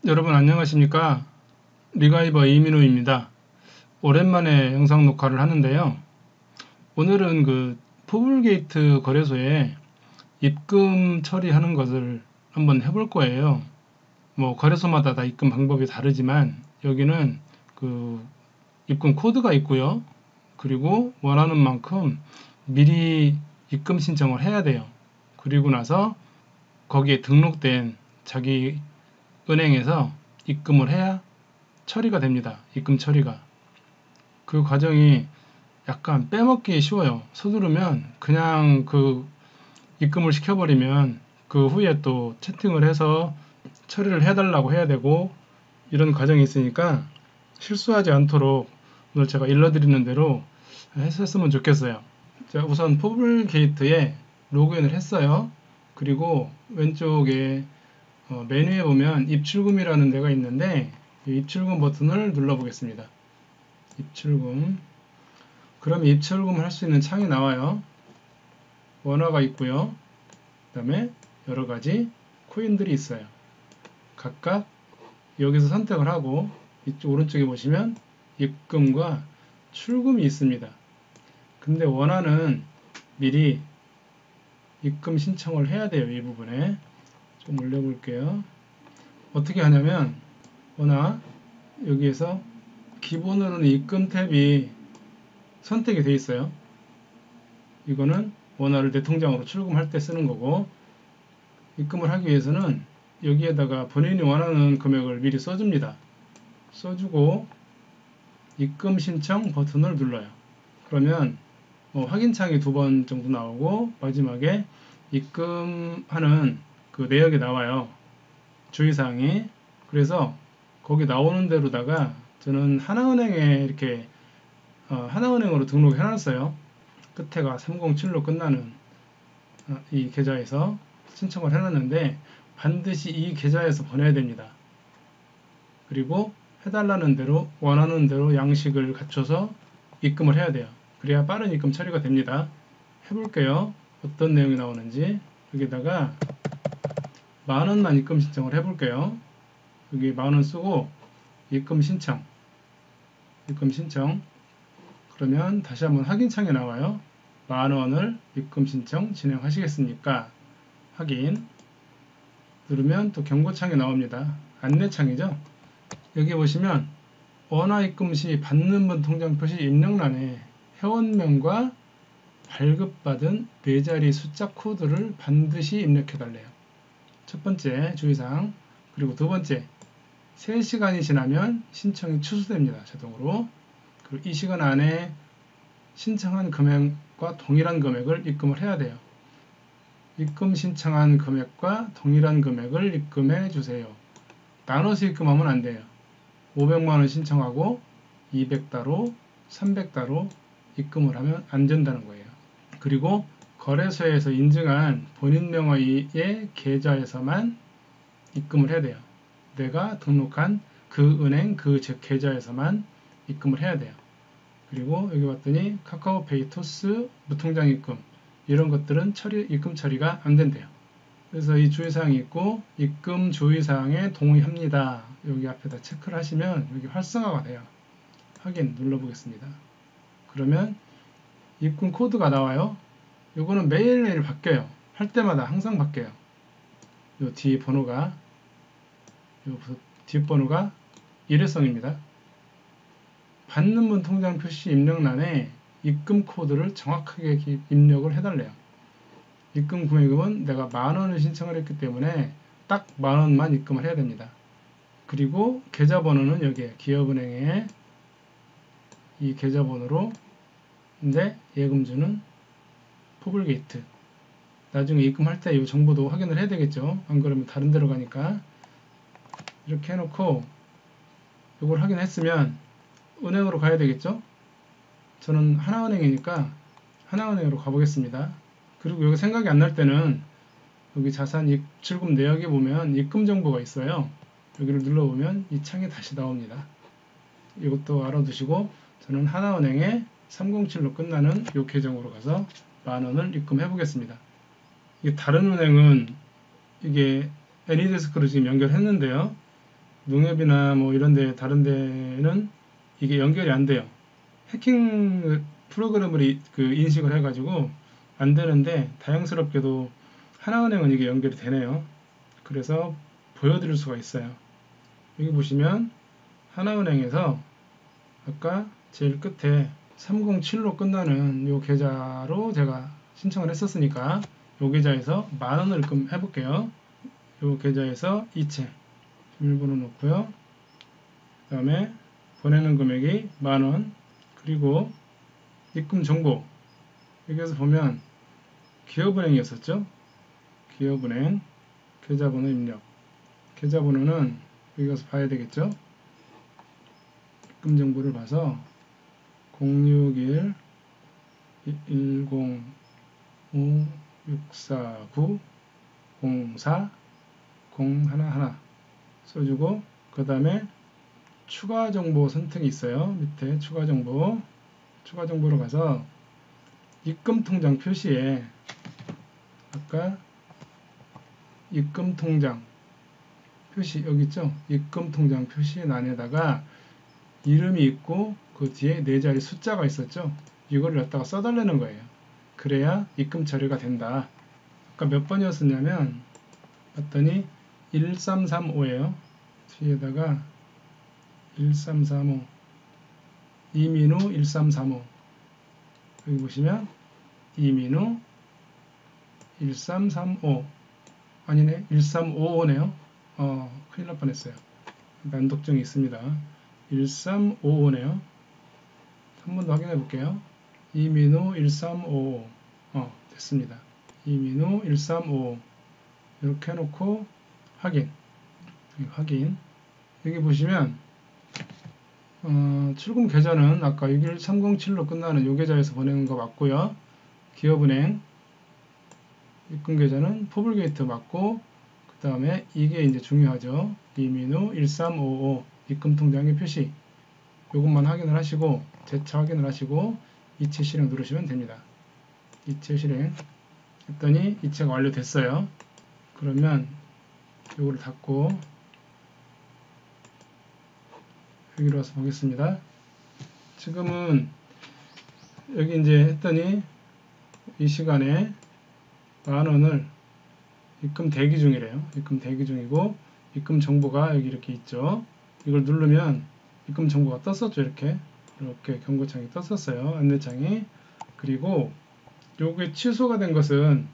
여러분 안녕하십니까? 리가이버 이민호입니다. 오랜만에 영상 녹화를 하는데요. 오늘은 포블게이트 거래소에 입금 처리하는 것을 한번 해볼 거예요. 뭐 거래소마다 다 입금 방법이 다르지만 여기는 입금 코드가 있고요. 그리고 원하는 만큼 미리 입금 신청을 해야 돼요. 그리고 나서 거기에 등록된 자기 은행에서 입금을 해야 처리가 됩니다. 입금 처리가. 그 과정이 약간 빼먹기 쉬워요. 서두르면 그냥 입금을 시켜버리면 그 후에 또 채팅을 해서 처리를 해달라고 해야 되고 이런 과정이 있으니까 실수하지 않도록 오늘 제가 일러드리는 대로 했으면 좋겠어요. 자, 우선 포블게이트에 로그인을 했어요. 그리고 왼쪽에 메뉴에 보면 입출금이라는 데가 있는데 이 입출금 버튼을 눌러 보겠습니다. 입출금. 그러면 입출금을 할 수 있는 창이 나와요. 원화가 있고요. 그 다음에 여러가지 코인들이 있어요. 각각 여기서 선택을 하고 이쪽 오른쪽에 보시면 입금과 출금이 있습니다. 근데 원화는 미리 입금 신청을 해야 돼요. 이 부분에 좀 올려볼게요. 어떻게 하냐면 원화 여기에서 기본으로는 입금 탭이 선택이 되어 있어요. 이거는 원화를 내 통장으로 출금할 때 쓰는 거고, 입금을 하기 위해서는 여기에다가 본인이 원하는 금액을 미리 써줍니다. 써주고 입금 신청 버튼을 눌러요. 그러면 확인창이 2번 정도 나오고 마지막에 입금하는 그 내역이 나와요. 주의사항이. 그래서 거기 나오는 대로다가 저는 하나은행에 이렇게 하나은행으로 등록해 놨어요. 끝에가 307로 끝나는 이 계좌에서 신청을 해놨는데 반드시 이 계좌에서 보내야 됩니다. 그리고 해달라는 대로 원하는 대로 양식을 갖춰서 입금을 해야 돼요. 그래야 빠른 입금 처리가 됩니다. 해볼게요. 어떤 내용이 나오는지. 여기다가 10,000원만 입금 신청을 해볼게요. 여기 10,000원 쓰고 입금 신청. 그러면 다시 한번 확인창이 나와요. 10,000원을 입금 신청 진행하시겠습니까? 확인. 누르면 또 경고창이 나옵니다. 안내창이죠. 여기 보시면 원화 입금 시 받는 분 통장 표시 입력란에 회원명과 발급받은 4자리 숫자 코드를 반드시 입력해 달래요. 첫 번째 주의사항. 그리고 두 번째, 3시간이 지나면 신청이 취소됩니다. 자동으로. 그리고 이 시간 안에 신청한 금액과 동일한 금액을 입금을 해야 돼요. 입금 신청한 금액과 동일한 금액을 입금해 주세요. 나눠서 입금하면 안 돼요. 500만원 신청하고 200달러, 300달러 입금을 하면 안 된다는 거예요. 그리고 거래소에서 인증한 본인 명의의 계좌에서만 입금을 해야 돼요. 내가 등록한 그 은행, 그 계좌에서만 입금을 해야 돼요. 그리고 여기 봤더니 카카오페이, 토스, 무통장 입금 이런 것들은 입금 처리가 안 된대요. 그래서 이 주의사항이 있고 입금 주의사항에 동의합니다. 여기 앞에다 체크를 하시면 여기 활성화가 돼요. 확인 눌러보겠습니다. 그러면 입금 코드가 나와요. 요거는 매일매일 바뀌어요. 할 때마다 항상 바뀌어요. 요 뒷번호가 일회성입니다. 받는 분 통장 표시 입력란에 입금 코드를 정확하게 입력을 해달래요. 입금 금액은 내가 10,000원을 신청을 했기 때문에 딱 10,000원만 입금을 해야 됩니다. 그리고 계좌번호는 여기에 기업은행에 이 계좌번호로 근데 예금주는 포블게이트. 나중에 입금할 때 이 정보도 확인을 해야 되겠죠. 안 그러면 다른 데로 가니까. 이렇게 해놓고 이걸 확인했으면 은행으로 가야 되겠죠. 저는 하나은행이니까 하나은행으로 가보겠습니다. 그리고 여기 생각이 안 날 때는 여기 자산 입출금 내역에 보면 입금 정보가 있어요. 여기를 눌러보면 이 창이 다시 나옵니다. 이것도 알아두시고 저는 하나은행에 307로 끝나는 이 계정으로 가서 10,000원을 입금해 보겠습니다. 이게 다른 은행은 이게 애니데스크로 지금 연결했는데요. 농협이나 뭐 이런데 다른 데는 이게 연결이 안 돼요. 해킹 프로그램을 그 인식을 해가지고 안 되는데 다행스럽게도 하나은행은 이게 연결이 되네요. 그래서 보여드릴 수가 있어요. 여기 보시면 하나은행에서 아까 제일 끝에 307로 끝나는 요 계좌로 제가 신청을 했었으니까 요 계좌에서 만원을 입금해 볼게요. 요 계좌에서 이체 비밀번호 넣고요. 그 다음에 보내는 금액이 만원, 그리고 입금 정보, 여기에서 보면 기업은행이었었죠. 기업은행 계좌번호 입력. 계좌번호는 여기 가서 봐야 되겠죠. 입금 정보를 봐서 061 105 649 04 011 써주고, 그 다음에 추가 정보 선택이 있어요. 밑에 추가 정보로 가서 입금 통장 표시에 아까 입금 통장 표시 여기 있죠. 입금 통장 표시란에다가 이름이 있고 그 뒤에 네 자리 숫자가 있었죠. 이거를 갖다가 써달라는 거예요. 그래야 입금 처리가 된다. 아까 몇 번이었었냐면 봤더니 1335예요. 뒤에다가 1335 이민우 1335 여기 보시면 이민우 1335 아니네 1355네요. 큰일 날 뻔했어요. 난독증이 있습니다. 1355네요. 한 번 더 확인해 볼게요. 이민우 1355 됐습니다. 이민우 1355 이렇게 해놓고 확인. 여기 보시면 출금 계좌는 아까 61307로 끝나는 요 계좌에서 보내는 거 맞고요. 기업은행 입금 계좌는 포블게이트 맞고, 그 다음에 이게 이제 중요하죠. 이민우 1355 입금 통장의 표시, 요것만 확인을 하시고 재차 확인을 하시고 이체 실행 누르시면 됩니다. 이체 실행 했더니 이체가 완료됐어요. 그러면 요거를 닫고 여기로 와서 보겠습니다. 지금은 여기 이제 했더니 이 시간에 만원을 입금 대기 중이래요. 입금 대기 중이고, 입금 정보가 여기 이렇게 있죠. 이걸 누르면 입금 정보가 떴었죠. 이렇게 경고창이 떴었어요. 안내창이. 그리고 요게 취소가 된 것은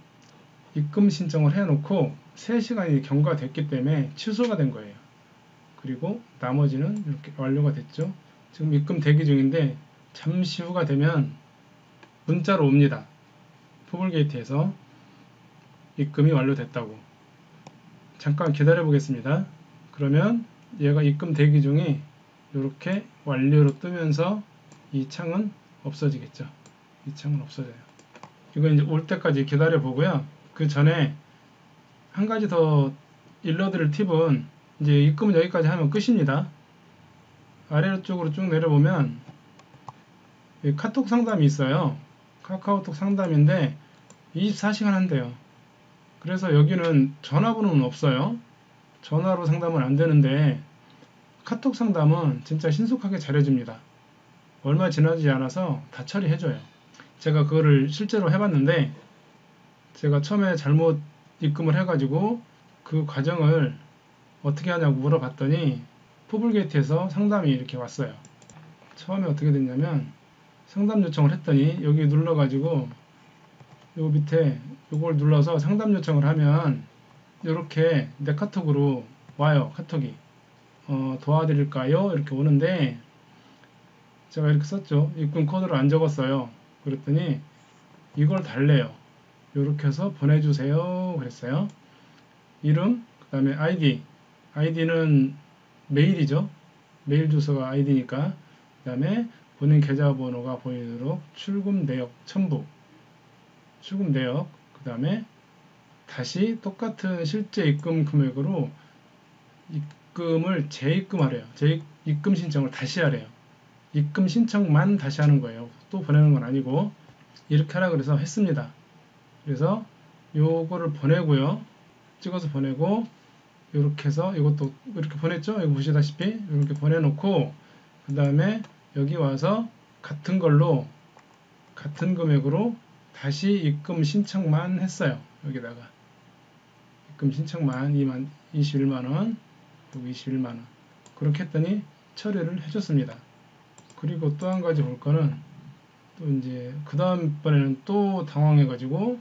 입금 신청을 해놓고 3시간이 경과됐기 때문에 취소가 된 거예요. 그리고 나머지는 이렇게 완료가 됐죠. 지금 입금 대기 중인데 잠시 후가 되면 문자로 옵니다. 포블게이트에서 입금이 완료됐다고. 잠깐 기다려 보겠습니다. 그러면 얘가 입금 대기 중에 이렇게 완료로 뜨면서 이 창은 없어지겠죠. 이 창은 없어져요. 이거 이제 올 때까지 기다려 보고요. 그 전에 한 가지 더 일러드릴 팁은, 이제 입금은 여기까지 하면 끝입니다. 아래쪽으로 쭉 내려보면 카톡 상담이 있어요. 카카오톡 상담인데 24시간 한대요. 그래서 여기는 전화번호는 없어요. 전화로 상담은 안 되는데 카톡 상담은 진짜 신속하게 잘해줍니다. 얼마 지나지 않아서 다 처리해줘요. 제가 그거를 실제로 해봤는데, 제가 처음에 잘못 입금을 해가지고 그 과정을 어떻게 하냐고 물어봤더니 포블게이트에서 상담이 이렇게 왔어요. 처음에 어떻게 됐냐면 상담 요청을 했더니 여기 눌러가지고 요 밑에 요걸 눌러서 상담 요청을 하면 이렇게 내 카톡으로 와요. 카톡이 도와드릴까요? 이렇게 오는데 제가 이렇게 썼죠. 입금 코드를 안 적었어요. 그랬더니 이걸 달래요. 이렇게 해서 보내주세요 그랬어요. 이름, 그 다음에 아이디는 메일이죠. 메일 주소가 아이디니까. 그 다음에 본인 계좌번호가 보이도록 출금 내역 첨부, 출금 내역, 그 다음에 다시 똑같은 실제 입금 금액으로 입금을 재입금하래요. 입금 신청을 다시 하래요. 입금 신청만 다시 하는 거예요. 또 보내는 건 아니고. 이렇게 하라 그래서 했습니다. 그래서 요거를 보내고요. 찍어서 보내고, 이렇게 해서 이것도 이렇게 보냈죠. 여기 보시다시피 이렇게 보내놓고 그 다음에 여기 와서 같은 걸로 같은 금액으로 다시 입금 신청만 했어요. 여기다가 입금 신청만 21만원 여기 21만원 그렇게 했더니 처리를 해줬습니다. 그리고 또 한 가지 볼 거는 또 이제 그 다음번에는 또 당황해가지고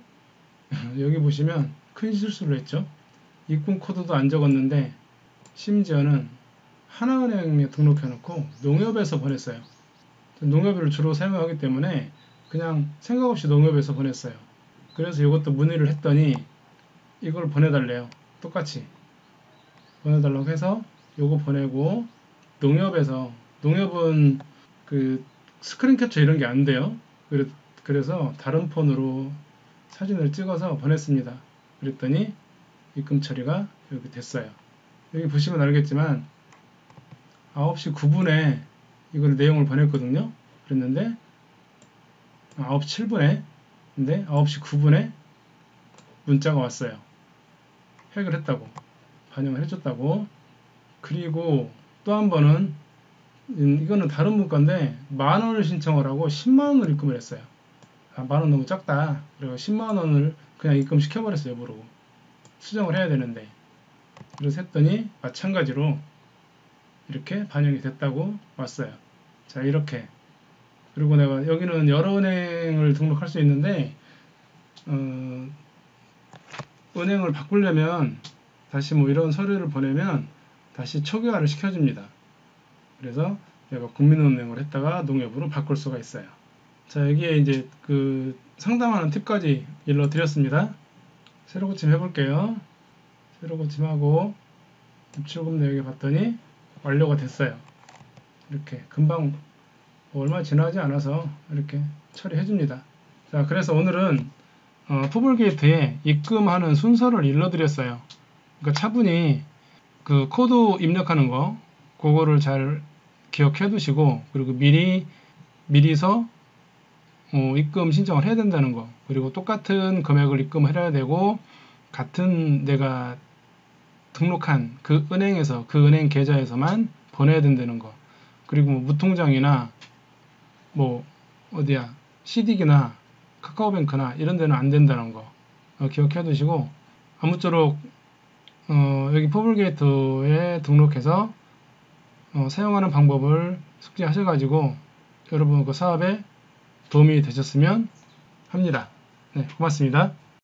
여기 보시면 큰 실수를 했죠. 입금 코드도 안 적었는데 심지어는 하나은행에 등록해 놓고 농협에서 보냈어요. 농협을 주로 사용하기 때문에 그냥 생각 없이 농협에서 보냈어요. 그래서 이것도 문의를 했더니 이걸 보내달래요. 똑같이 보내달라고 해서 요거 보내고 농협은 그 스크린 캡처 이런 게 안 돼요. 그래서 다른 폰으로 사진을 찍어서 보냈습니다. 그랬더니 입금 처리가 이렇게 됐어요. 여기 보시면 알겠지만 9시 9분에 이걸 내용을 보냈거든요. 그랬는데 9시 7분에 근데 9시 9분에 문자가 왔어요. 획을 했다고 반영을 해줬다고. 그리고 또 한 번은 이거는 다른 문건데 10,000원을 신청을 하고 10만원을 입금을 했어요. 만원 너무 작다. 그리고 10만원을 그냥 입금시켜버렸어요. 모르고 수정을 해야 되는데. 그래서 했더니 마찬가지로 이렇게 반영이 됐다고 왔어요. 자, 이렇게. 그리고 내가 여기는 여러 은행을 등록할 수 있는데 은행을 바꾸려면 다시 뭐 이런 서류를 보내면 다시 초기화를 시켜줍니다. 그래서 내가 국민은행을 했다가 농협으로 바꿀 수가 있어요. 자, 여기에 이제 그 상담하는 팁까지 일러드렸습니다. 새로 고침 해볼게요. 새로 고침하고 입출금 내역에 봤더니 완료가 됐어요. 이렇게 금방 얼마 지나지 않아서 이렇게 처리해줍니다. 자, 그래서 오늘은 푸블게이트에 입금하는 순서를 일러드렸어요. 그러니까 차분히 그 코드 입력하는 거 그거를 잘 기억해 두시고 그리고 미리서 입금 신청을 해야 된다는 거 그리고 똑같은 금액을 입금을 해야 되고 같은 내가 등록한 그 은행에서 그 은행 계좌에서만 보내야 된다는 거 그리고 뭐 무통장이나 뭐 어디야 CD기나 카카오뱅크나 이런 데는 안 된다는 거 기억해 두시고 아무쪼록 여기 푸블게이트에 등록해서 사용하는 방법을 숙지하셔가지고 여러분 그 사업에 도움이 되셨으면 합니다. 네, 고맙습니다.